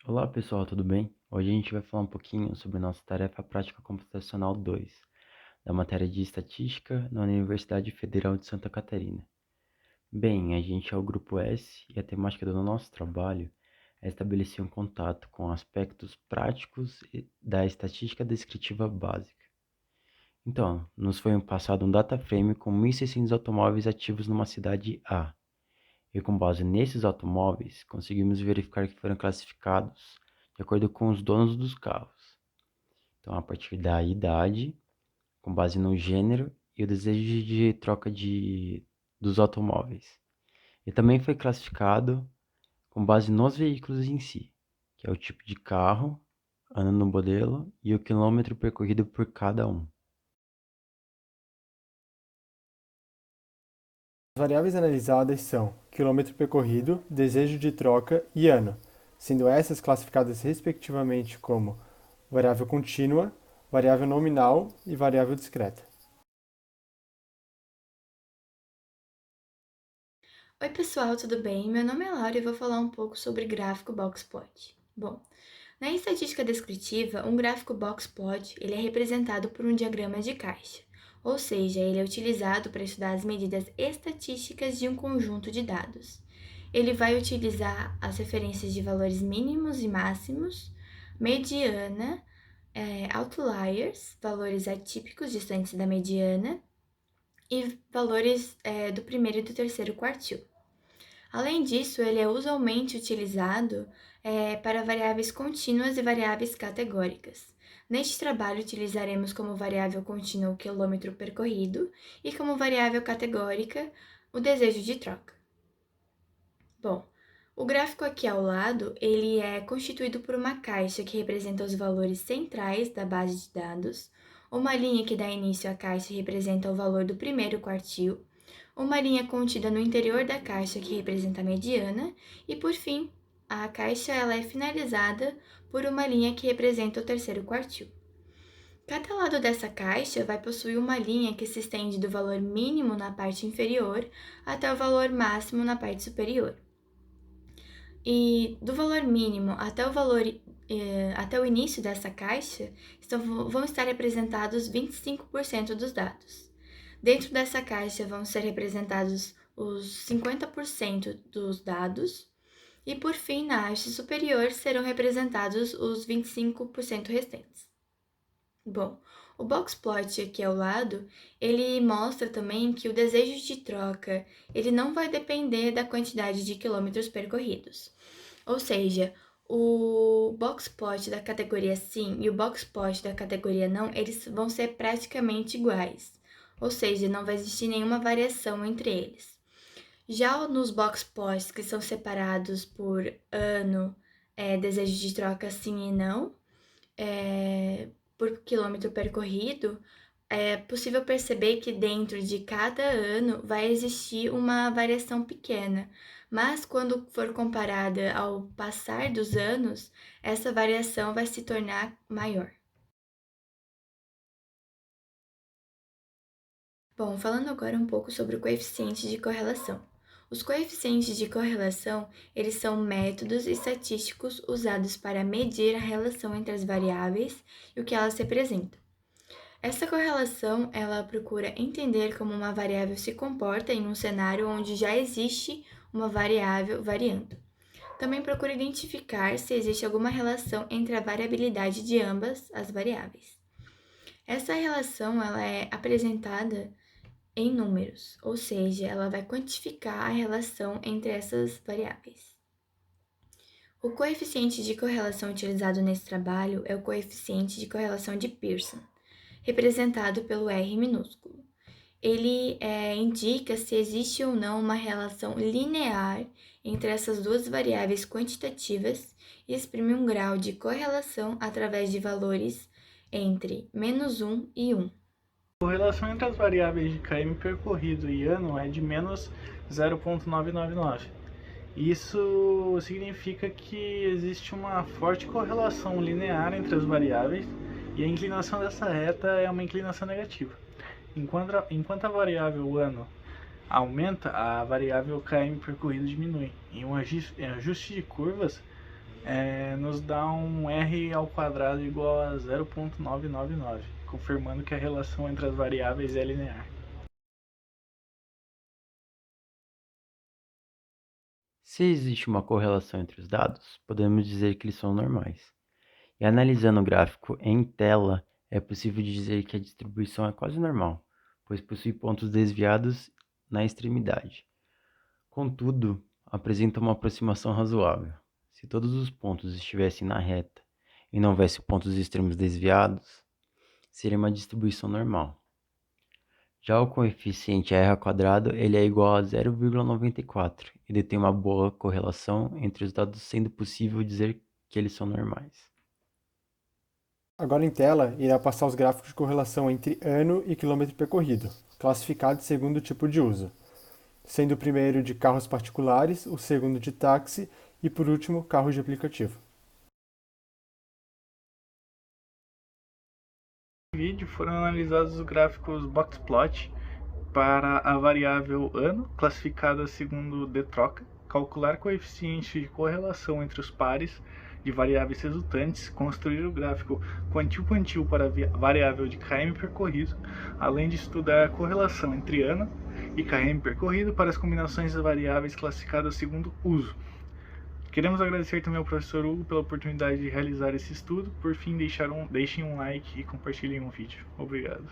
Olá pessoal, tudo bem? Hoje a gente vai falar um pouquinho sobre nossa tarefa prática computacional 2, da matéria de Estatística na Universidade Federal de Santa Catarina. Bem, a gente é o grupo S e a temática do nosso trabalho é estabelecer um contato com aspectos práticos da estatística descritiva básica. Então, nos foi passado um data frame com 1.600 automóveis ativos numa cidade A. E com base nesses automóveis, conseguimos verificar que foram classificados de acordo com os donos dos carros. Então, a partir da idade, com base no gênero e o desejo de troca dos automóveis. E também foi classificado com base nos veículos em si, que é o tipo de carro, ano no modelo e o quilômetro percorrido por cada um. As variáveis analisadas são quilômetro percorrido, desejo de troca e ano, sendo essas classificadas respectivamente como variável contínua, variável nominal e variável discreta. Oi pessoal, tudo bem? Meu nome é Laura e eu vou falar um pouco sobre gráfico box-plot. Bom, na estatística descritiva, um gráfico box-plot ele é representado por um diagrama de caixa, ou seja, ele é utilizado para estudar as medidas estatísticas de um conjunto de dados. Ele vai utilizar as referências de valores mínimos e máximos, mediana, outliers, valores atípicos distantes da mediana, e valores do primeiro e do terceiro quartil. Além disso, ele é usualmente utilizado para variáveis contínuas e variáveis categóricas. Neste trabalho, utilizaremos como variável contínua o quilômetro percorrido e como variável categórica o desejo de troca. Bom, o gráfico aqui ao lado, ele é constituído por uma caixa que representa os valores centrais da base de dados, uma linha que dá início à caixa representa o valor do primeiro quartil, uma linha contida no interior da caixa que representa a mediana e, por fim, a caixa ela é finalizada por uma linha que representa o terceiro quartil. Cada lado dessa caixa vai possuir uma linha que se estende do valor mínimo na parte inferior até o valor máximo na parte superior. E do valor mínimo até o início dessa caixa vão estar representados 25% dos dados. Dentro dessa caixa vão ser representados os 50% dos dados e por fim na haste superior serão representados os 25% restantes. Bom, o boxplot aqui ao lado, ele mostra também que o desejo de troca, ele não vai depender da quantidade de quilômetros percorridos. Ou seja, o boxplot da categoria sim e o boxplot da categoria não, eles vão ser praticamente iguais. Ou seja, não vai existir nenhuma variação entre eles. Já nos boxplots que são separados por ano, desejo de troca sim e não, por quilômetro percorrido, é possível perceber que dentro de cada ano vai existir uma variação pequena, mas quando for comparada ao passar dos anos, essa variação vai se tornar maior. Bom, falando agora um pouco sobre o coeficiente de correlação. Os coeficientes de correlação, eles são métodos estatísticos usados para medir a relação entre as variáveis e o que elas representam. Essa correlação, ela procura entender como uma variável se comporta em um cenário onde já existe uma variável variando. Também procura identificar se existe alguma relação entre a variabilidade de ambas as variáveis. Essa relação, ela é apresentada em números, ou seja, ela vai quantificar a relação entre essas variáveis. O coeficiente de correlação utilizado nesse trabalho é o coeficiente de correlação de Pearson, representado pelo R minúsculo. Ele indica se existe ou não uma relação linear entre essas duas variáveis quantitativas e exprime um grau de correlação através de valores entre -1 e 1. A correlação entre as variáveis de km percorrido e ano é de menos 0,999. Isso significa que existe uma forte correlação linear entre as variáveis e a inclinação dessa reta é uma inclinação negativa. Enquanto a variável ano aumenta, a variável km percorrido diminui. Em um ajuste de curvas, nos dá um r² igual a 0,999, confirmando que a relação entre as variáveis é linear. Se existe uma correlação entre os dados, podemos dizer que eles são normais. E analisando o gráfico em tela, é possível dizer que a distribuição é quase normal, pois possui pontos desviados na extremidade. Contudo, apresenta uma aproximação razoável. Se todos os pontos estivessem na reta e não houvesse pontos extremos desviados, seria uma distribuição normal. Já o coeficiente r², ele é igual a 0,94 e detém uma boa correlação entre os dados, sendo possível dizer que eles são normais. Agora em tela, irá passar os gráficos de correlação entre ano e quilômetro percorrido, classificados segundo o tipo de uso, sendo o primeiro de carros particulares, o segundo de táxi e, por último, carros de aplicativo. No vídeo foram analisados os gráficos boxplot para a variável ano, classificada segundo dtroca, calcular coeficiente de correlação entre os pares de variáveis resultantes, construir o gráfico quantil-quantil para a variável de km percorrido, além de estudar a correlação entre ano e km percorrido para as combinações de variáveis classificadas segundo uso. Queremos agradecer também ao professor Hugo pela oportunidade de realizar esse estudo. Por fim, deixem um like e compartilhem o vídeo. Obrigado.